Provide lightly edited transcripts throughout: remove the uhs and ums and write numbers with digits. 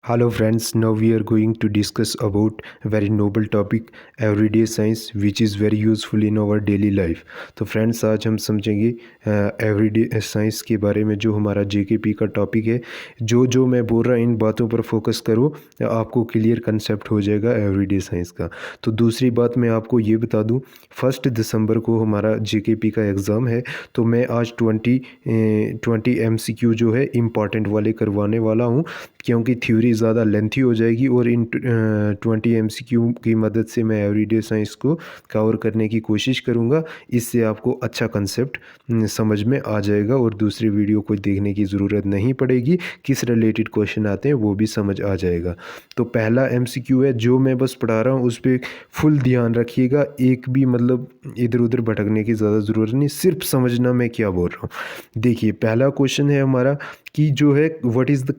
Hello friends, now we are going to discuss about very noble topic everyday science which is very useful in our daily life। तो friends आज हम समझेंगे everyday science के बारे में जो हमारा जेकेपी का टॉपिक है। जो मैं बोल रहा इन बातों पर फोकस करो आपको क्लियर कंसेप्ट हो जाएगा एवरीडे साइंस का। तो दूसरी बात मैं आपको ये बता दूं 1 दिसंबर को हमारा जेकेपी का एग्ज़ाम है। तो मैं आज 20 MCQ जो है इम्पॉर्टेंट वाले करवाने वाला हूँ क्योंकि थ्योरी ज़्यादा लेंथी हो जाएगी और इन 20 MCQ की मदद से मैं एवरीडे साइंस को कवर करने की कोशिश करूँगा। इससे आपको अच्छा कंसेप्ट समझ में आ जाएगा और दूसरी वीडियो को देखने की ज़रूरत नहीं पड़ेगी। किस रिलेटेड क्वेश्चन आते हैं वो भी समझ आ जाएगा। तो पहला MCQ है जो मैं बस पढ़ा रहा हूँ उस पर फुल ध्यान रखिएगा। एक भी मतलब इधर उधर भटकने की ज़्यादा ज़रूरत नहीं, सिर्फ समझना मैं क्या बोल रहा हूँ। देखिए पहला क्वेश्चन है हमारा कि जो है what is the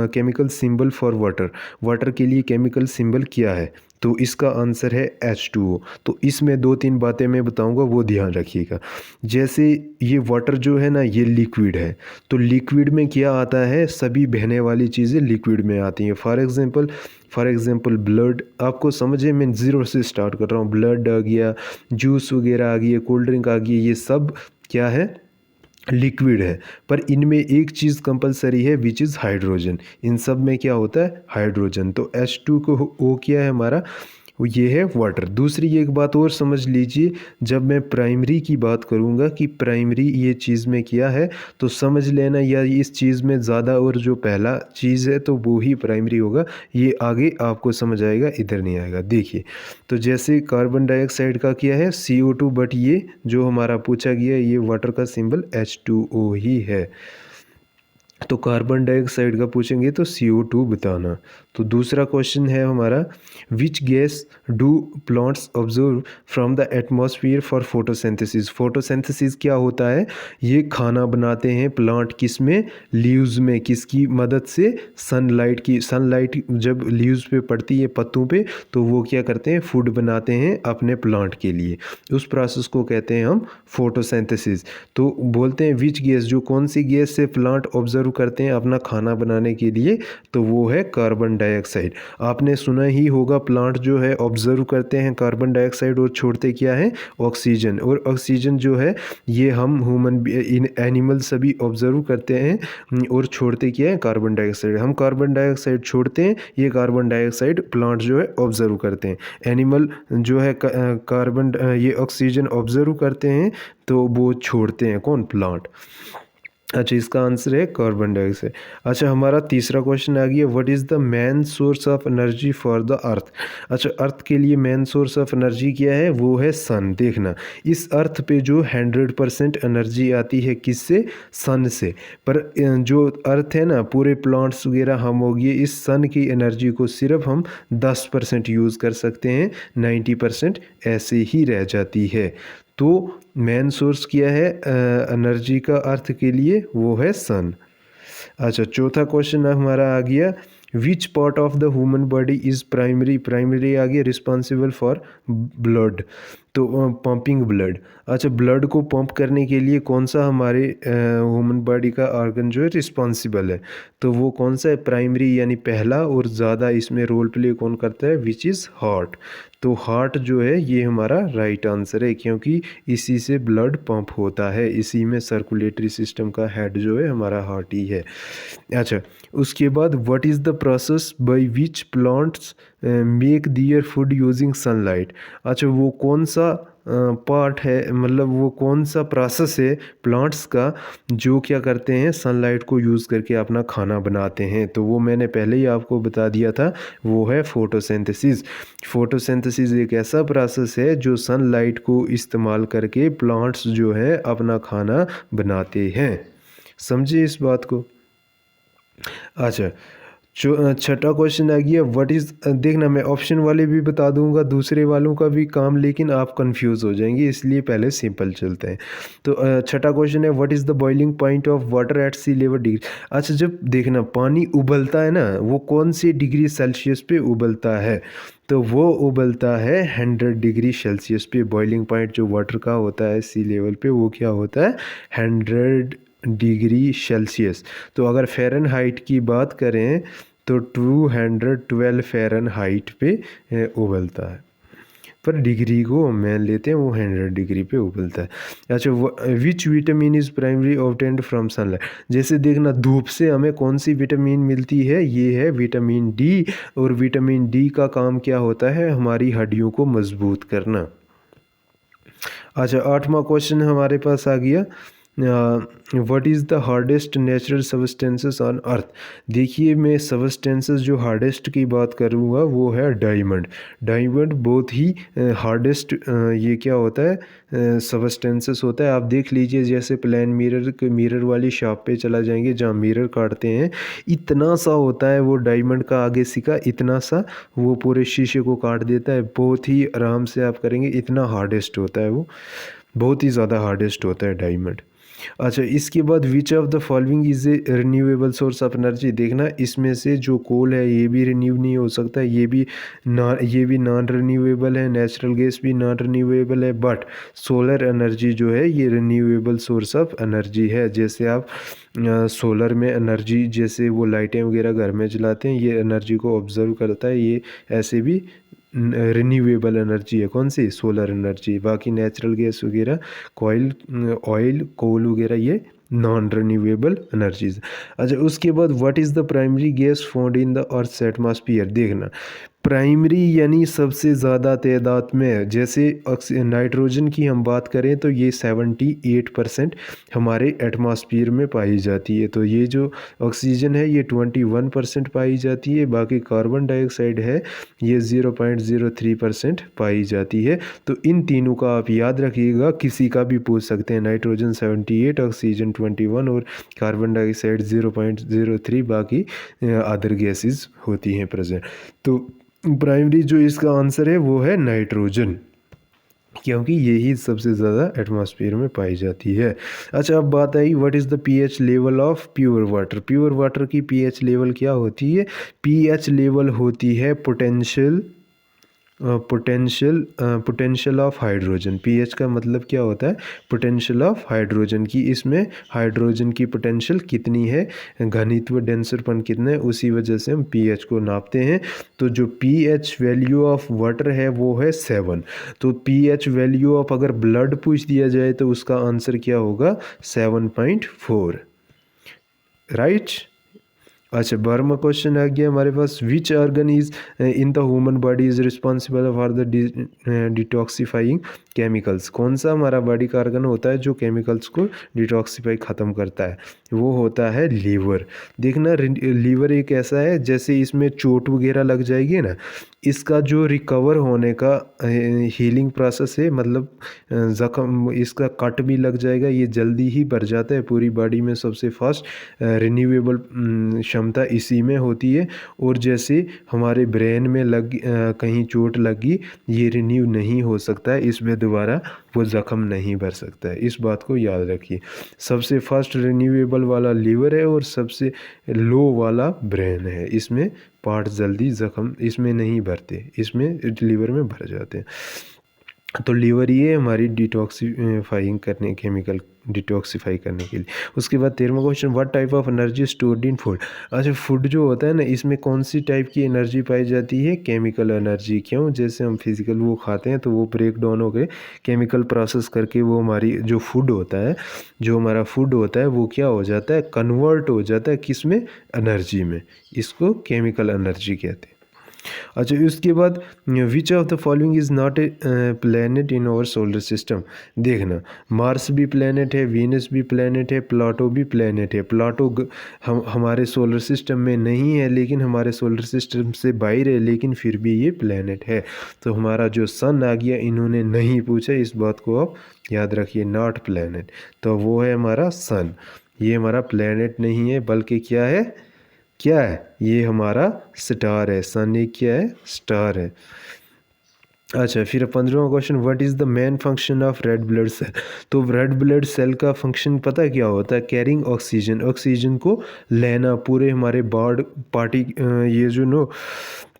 chemical symbol for water. Water के लिए केमिकल सिंबल क्या है? तो इसका आंसर है H2O। तो इसमें 2-3 बातें मैं बताऊंगा वो ध्यान रखिएगा। जैसे ये वाटर जो है ना ये लिक्विड है, तो लिक्विड में क्या आता है, सभी बहने वाली चीज़ें लिक्विड में आती हैं। फॉर एग्ज़ाम्पल ब्लड, आपको समझे मैं ज़ीरो से स्टार्ट कर रहा हूँ। ब्लड आ गया, जूस वगैरह आ गई, कोल्ड ड्रिंक आ गई, ये सब क्या है, लिक्विड है। पर इनमें एक चीज़ कंपलसरी है विच इज़ हाइड्रोजन। इन सब में क्या होता है, हाइड्रोजन। तो H2 को O क्या है हमारा, ये है वाटर। दूसरी एक बात और समझ लीजिए, जब मैं प्राइमरी की बात करूँगा कि प्राइमरी ये चीज़ में क्या है तो समझ लेना, या इस चीज़ में ज़्यादा और जो पहला चीज़ है तो वो ही प्राइमरी होगा। ये आगे आपको समझ आएगा, इधर नहीं आएगा। देखिए तो जैसे कार्बन डाइऑक्साइड का क्या है CO2, बट ये जो हमारा पूछा गया ये वाटर का सिंबल H2O ही है। तो कार्बन डाइऑक्साइड का पूछेंगे तो CO2 बताना। तो दूसरा क्वेश्चन है हमारा which gas do plants observe from the atmosphere for photosynthesis. Photosynthesis क्या होता है, ये खाना बनाते हैं प्लांट, किस में, लीव्स में। किसकी मदद से, सनलाइट की। सनलाइट जब लीव्स पे पड़ती है, पत्तों पे, तो वो क्या करते हैं, फूड बनाते हैं अपने प्लांट के लिए। उस प्रोसेस को कहते हैं हम फोटोसिंथेसिस। तो बोलते हैं विच गैस, जो कौन सी गैस से प्लांट ऑब्जर्व करते हैं अपना खाना बनाने के लिए, तो वो है कार्बन डाइऑक्साइड। आपने सुना ही होगा प्लांट जो है ऑब्जर्व करते हैं कार्बन डाइऑक्साइड और छोड़ते क्या है, ऑक्सीजन। और ऑक्सीजन जो है ये हम ह्यूमन एनिमल सभी ऑब्जर्व करते हैं और छोड़ते क्या है, कार्बन डाइऑक्साइड। हम कार्बन डाइऑक्साइड छोड़ते हैं, ये कार्बन डाइऑक्साइड प्लांट जो है ऑब्जर्व करते हैं। एनिमल जो है कार्बन ये ऑक्सीजन ऑब्जर्व करते हैं, तो वो छोड़ते हैं कौन, प्लांट। अच्छा इसका आंसर है कार्बन डाइऑक्साइड। अच्छा हमारा तीसरा क्वेश्चन आ गया what is the main source of energy for the earth. अच्छा अर्थ के लिए मेन सोर्स ऑफ एनर्जी क्या है, वो है सन। देखना इस अर्थ पे जो 100% एनर्जी आती है किससे, सन से। पर जो अर्थ है ना, पूरे प्लांट्स वगैरह हम हो गए, इस सन की एनर्जी को सिर्फ हम 10% यूज़ कर सकते हैं, 90% ऐसे ही रह जाती है। तो मेन सोर्स क्या है एनर्जी का अर्थ के लिए, वो है सन। अच्छा चौथा क्वेश्चन हमारा आ गया which part of the human body is primary आ गया रिस्पॉन्सिबल फॉर ब्लड। तो पंपिंग ब्लड। अच्छा ब्लड को पंप करने के लिए कौन सा हमारे ह्यूमन बॉडी का ऑर्गन जो है रिस्पॉन्सिबल है, तो वो कौन सा है, प्राइमरी यानी पहला, और ज़्यादा इसमें रोल प्ले कौन करता है, विच इज़ हार्ट। तो हार्ट जो है ये हमारा राइट आंसर है, क्योंकि इसी से ब्लड पंप होता है, इसी में सर्कुलेटरी सिस्टम का हेड जो है हमारा हार्ट ही है। अच्छा उसके बाद what is the process by which plants make their food using sunlight. अच्छा वो कौन सा पार्ट है, मतलब वो कौन सा प्रोसेस है प्लांट्स का जो क्या करते हैं, सनलाइट को यूज़ करके अपना खाना बनाते हैं। तो वो मैंने पहले ही आपको बता दिया था, वो है फोटोसिंथेसिस। फोटोसिंथेसिस एक ऐसा प्रोसेस है जो सनलाइट को इस्तेमाल करके प्लांट्स जो है अपना खाना बनाते हैं। समझिए इस बात को। अच्छा छठा क्वेश्चन आ गया व्हाट इज़, देखना मैं ऑप्शन वाले भी बता दूंगा, दूसरे वालों का भी काम, लेकिन आप कंफ्यूज हो जाएंगे, इसलिए पहले सिंपल चलते हैं। तो छठा क्वेश्चन है what is the boiling point of water at sea level degree. अच्छा जब देखना पानी उबलता है ना, वो कौन सी डिग्री सेल्सियस पे उबलता है, तो वो उबलता है 100 डिग्री सेल्सियस पे। बॉइलिंग पॉइंट जो वाटर का होता है सी लेवल पे, वो क्या होता है, 100 डिग्री सेल्सियस। तो अगर फ़ारेनहाइट की बात करें तो 212 फ़ारेनहाइट पे उबलता है। पर डिग्री को मान लेते हैं वो 100 डिग्री पे उबलता है। अच्छा, which vitamin is primary obtained from sunlight. जैसे देखना धूप से हमें कौन सी विटामिन मिलती है, ये है विटामिन डी। और विटामिन डी का काम क्या होता है, हमारी हड्डियों को मजबूत करना। अच्छा, 8वां क्वेश्चन हमारे पास आ गया, what is the hardest natural substances on earth. देखिए मैं सब्सटेंसेस जो हार्डेस्ट की बात करूँगा वो है डायमंड। डायमंड बहुत ही हार्डेस्ट ये क्या होता है सब्सटेंसेस होता है। आप देख लीजिए जैसे प्लेन मिरर वाली शॉप पे चला जाएंगे जहाँ मिरर काटते हैं, इतना सा होता है वो डायमंड का आगे सिका, इतना सा वो पूरे शीशे को काट देता है। बहुत ही आराम से आप करेंगे, इतना हार्डेस्ट होता है वो, बहुत ही ज़्यादा हार्डेस्ट होता है डायमंड। अच्छा, इसके बाद which of the following is a renewable source of energy. देखना इसमें से जो कोल है ये भी रिन्यू नहीं हो सकता, ये भी नॉन रिन्यूएबल है, नेचुरल गैस भी नॉन रिन्यूएबल है, बट सोलर एनर्जी जो है ये रिन्यूएबल सोर्स ऑफ एनर्जी है। जैसे आप सोलर में एनर्जी, जैसे वो लाइटें वगैरह घर में जलाते हैं, ये एनर्जी को ऑब्जर्व करता है, ये ऐसे भी रिन्यूएबल एनर्जी है। कौन सी? Solar energy. बाकी नेचुरल गैस वगैरह, ऑयल कोल वगैरह ये नॉन रिन्यूएबल एनर्जीज। अच्छा, उसके बाद what is the primary gas found in the earth's atmosphere. देखना प्राइमरी यानी सबसे ज़्यादा तादाद में, जैसे नाइट्रोजन की हम बात करें तो ये 78% हमारे एटमॉस्फेयर में पाई जाती है। तो ये जो ऑक्सीजन है ये 21% पाई जाती है, बाकी कार्बन डाइऑक्साइड है ये 0.03% पाई जाती है। तो इन तीनों का आप याद रखिएगा, किसी का भी पूछ सकते हैं। नाइट्रोजन 78, ऑक्सीजन 21 और कार्बन डाइऑक्साइड 0.03, बाकी अदर गैसेस होती हैं प्रेजेंट। तो प्राइमरी जो इसका आंसर है वो है नाइट्रोजन, क्योंकि यही सबसे ज़्यादा एटमॉस्फेयर में पाई जाती है। अच्छा, अब बात I what is the pH level of pure water. Pure water की पीएच लेवल क्या होती है? पीएच लेवल होती है पोटेंशियल ऑफ हाइड्रोजन। पीएच का मतलब क्या होता है? पोटेंशियल ऑफ हाइड्रोजन की। इसमें हाइड्रोजन की पोटेंशियल कितनी है, घनत्व डेंसरपन कितना है, उसी वजह से हम पीएच को नापते हैं। तो जो पीएच वैल्यू ऑफ वाटर है वो है 7। तो पीएच वैल्यू ऑफ अगर ब्लड पूछ दिया जाए तो उसका आंसर क्या होगा? 7.4, राइट। अच्छा, 12वां क्वेश्चन आ गया हमारे पास, which organ is in the human body is responsible for the detoxifying chemicals. कौन सा हमारा बॉडी का ऑर्गन होता है जो केमिकल्स को डिटॉक्सिफाई ख़त्म करता है? वो होता है लीवर। देखना लीवर एक ऐसा है, जैसे इसमें चोट वगैरह लग जाएगी ना, इसका जो रिकवर होने का हीलिंग प्रोसेस है, मतलब ज़ख्म इसका कट भी लग जाएगा, ये जल्दी ही भर जाता है पूरी बॉडी में। सबसे फास्ट रिन्यूएबल क्षमता इसी में होती है। और जैसे हमारे ब्रेन में कहीं चोट लगी, ये रिन्यू नहीं हो सकता है, इसमें दोबारा वो ज़ख्म नहीं भर सकता है। इस बात को याद रखिए, सबसे फास्ट रिन्यूएबल वाला लीवर है और सबसे लो वाला ब्रेन है। इसमें पार्ट जल्दी ज़ख्म इसमें नहीं भरते, इसमें लीवर में भर जाते हैं। तो लीवर ये हमारी डिटॉक्सीफाइंग करने, केमिकल डिटॉक्सीफाई करने के लिए। उसके बाद 13वां question, what type of energy stored in food. अच्छा, फूड जो होता है ना, इसमें कौन सी टाइप की एनर्जी पाई जाती है? Chemical energy. क्यों? जैसे हम फिजिकल वो खाते हैं तो वो ब्रेक डाउन हो गए, केमिकल प्रोसेस करके वो हमारी जो फूड होता है, जो हमारा फूड होता है वो क्या हो जाता है? कन्वर्ट हो जाता है किस में? एनर्जी में। इसको केमिकल एनर्जी कहते हैं। अच्छा, उसके बाद which of the following is not a planet in our solar system. देखना मार्स भी प्लैनेट है, वीनस भी प्लैनेट है, प्लाटो भी प्लैनेट है। प्लाटो हमारे सोलर सिस्टम में नहीं है, लेकिन हमारे सोलर सिस्टम से बाहर है, लेकिन फिर भी ये प्लैनेट है। तो हमारा जो सन आ गया, इन्होंने नहीं पूछा, इस बात को आप याद रखिए, नॉट प्लैनेट। तो वो है हमारा सन, ये हमारा प्लैनेट नहीं है, बल्कि क्या है? क्या है ये? हमारा स्टार है। सन एक क्या है? स्टार है। अच्छा, फिर 15वां question, what is the main function of red blood cell. तो रेड ब्लड सेल का फंक्शन पता है क्या होता है? कैरिंग ऑक्सीजन, ऑक्सीजन को लेना पूरे हमारे ये जो नो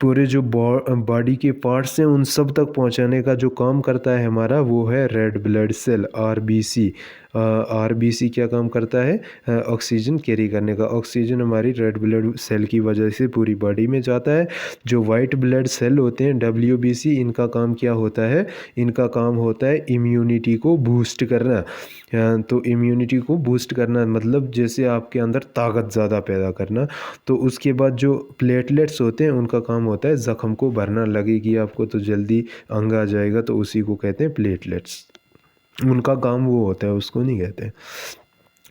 पूरे जो बॉडी के पार्ट्स हैं उन सब तक पहुंचाने का जो काम करता है हमारा, वो है red blood cell, RBC. RBC क्या काम करता है, ऑक्सीजन कैरी करने का। ऑक्सीजन हमारी रेड ब्लड सेल की वजह से पूरी बॉडी में जाता है। जो वाइट ब्लड सेल होते हैं डब्ल्यूबीसी, इनका काम क्या होता है, इनका काम होता है इम्यूनिटी को बूस्ट करना। तो इम्यूनिटी को बूस्ट करना मतलब जैसे आपके अंदर ताकत ज़्यादा पैदा करना। तो उसके बाद जो प्लेटलेट्स होते हैं उनका काम होता है ज़ख़म को भरना, लगेगी आपको तो जल्दी अंग आ जाएगा, तो उसी को कहते हैं प्लेटलेट्स। उनका काम वो होता है, उसको नहीं कहते।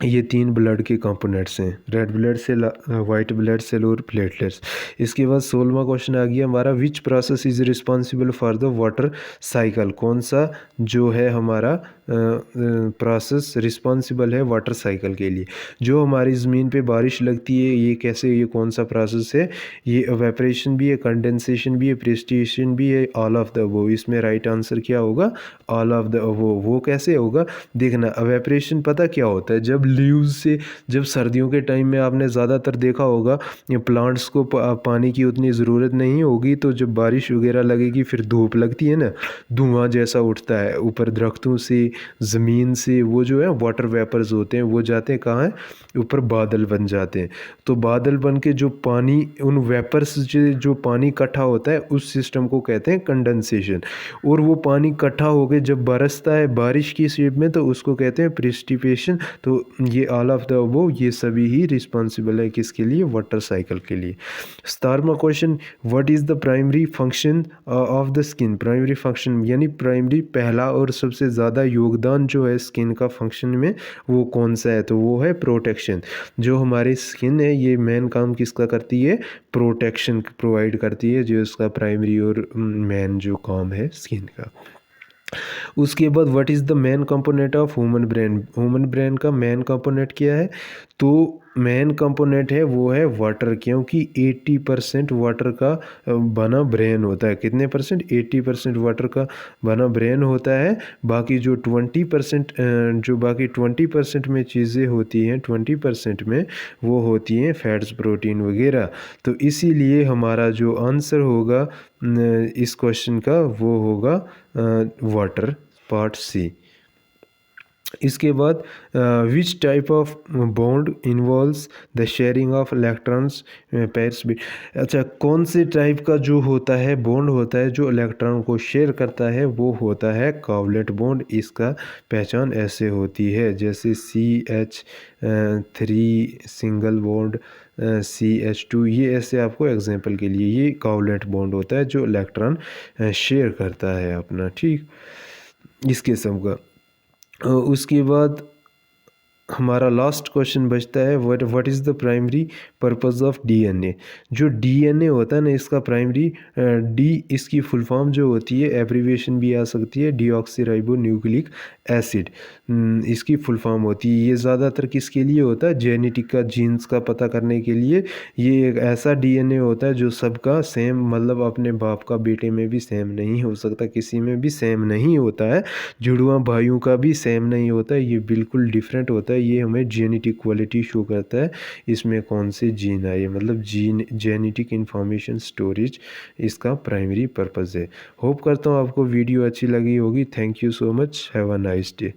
ये 3 ब्लड के कंपोनेंट्स हैं, red blood cell, white blood cell और प्लेटलेट्स। इसके बाद 16वां क्वेश्चन आ गया हमारा, which process is responsible for the water cycle. कौन सा जो है हमारा प्रोसेस रिस्पॉन्सिबल है वाटर साइकिल के लिए। जो हमारी ज़मीन पे बारिश लगती है, ये कैसे, ये कौन सा प्रोसेस है, ये एवेपोरेशन भी है, कंडेंसेशन भी है, प्रेसिपिटेशन भी है, ऑल ऑफ द अबव। इसमें राइट आंसर क्या होगा, ऑल ऑफ द अबव। वो कैसे होगा, देखना। एवेपोरेशन पता क्या होता है, जब लीव्स से, जब सर्दियों के टाइम में आपने ज़्यादातर देखा होगा प्लांट्स को पानी की उतनी ज़रूरत नहीं होगी, तो जब बारिश वगैरह लगेगी फिर धूप लगती है ना, धुआं जैसा उठता है ऊपर दरख्तों से, ज़मीन से, वो जो है वाटर वेपर्स होते हैं, वो जाते हैं कहाँ है, ऊपर बादल बन जाते हैं। तो बादल बन के जो पानी, उन वेपर्स से जो पानी इकट्ठा होता है, उस सिस्टम को कहते हैं कंडेंसेशन। और वो पानी इकट्ठा होकर जब बरसता है बारिश की शेप में, तो उसको कहते हैं प्रेसिपिटेशन। तो ये ऑल ऑफ द अबव, ये सभी ही रिस्पॉन्सिबल है किसके लिए, वाटर साइकिल के लिए। 17वां question, what is the primary function of the skin. Primary function यानी प्राइमरी, पहला और सबसे ज़्यादा योगदान जो है स्किन का फंक्शन में, वो कौन सा है, तो वो है प्रोटेक्शन। जो हमारी स्किन है, ये मेन काम किसका करती है, प्रोटेक्शन प्रोवाइड करती है, जो इसका प्राइमरी और मेन जो काम है स्किन का। उसके बाद what is the main component of human brain. Human brain का मेन कंपोनेंट क्या है, तो मेन कंपोनेंट है वो है वाटर, क्योंकि 80% वाटर का बना ब्रेन होता है। कितने परसेंट, 80% वाटर का बना ब्रेन होता है। बाकी जो 20% जो बाकी 20% में चीज़ें होती हैं, 20% में वो होती हैं फैट्स, प्रोटीन वगैरह। तो इसीलिए हमारा जो आंसर होगा इस क्वेश्चन का, वो होगा वाटर, पार्ट सी। इसके बाद which type of bond involves the sharing of electrons pairs भी। अच्छा, कौन से टाइप का जो होता है बॉन्ड होता है जो इलेक्ट्रॉन को शेयर करता है, वो होता है कोवलेंट बॉन्ड। इसका पहचान ऐसे होती है, जैसे CH3 सिंगल बॉन्ड, CH2, ये ऐसे आपको एग्जांपल के लिए, ये कोवलेंट बॉन्ड होता है जो इलेक्ट्रॉन शेयर करता है अपना, ठीक, इस किस्म का। उसके बाद हमारा लास्ट क्वेश्चन बचता है, what is the primary purpose of DNA. जो डीएनए होता है ना, इसका प्राइमरी, डी इसकी फुल फॉर्म जो होती है, एब्रीविएशन भी आ सकती है, डीऑक्सीराइबो न्यूक्लिक एसिड, इसकी फुल फॉर्म होती है। ये ज़्यादातर किसके लिए होता है, जेनेटिक का, जीन्स का पता करने के लिए। ये एक ऐसा डीएनए होता है जो सबका सेम, मतलब अपने बाप का बेटे में भी सेम नहीं हो सकता, किसी में भी सेम नहीं होता है, जुड़वा भाइयों का भी सेम नहीं होता है, ये बिल्कुल डिफरेंट होता है। ये हमें जेनेटिक क्वालिटी शो करता है, इसमें कौन से जीन आए, मतलब जीन, जेनेटिक इंफॉर्मेशन स्टोरेज इसका प्राइमरी पर्पज़ है। होप करता हूँ आपको वीडियो अच्छी लगी होगी। Thank you so much, have a nice day.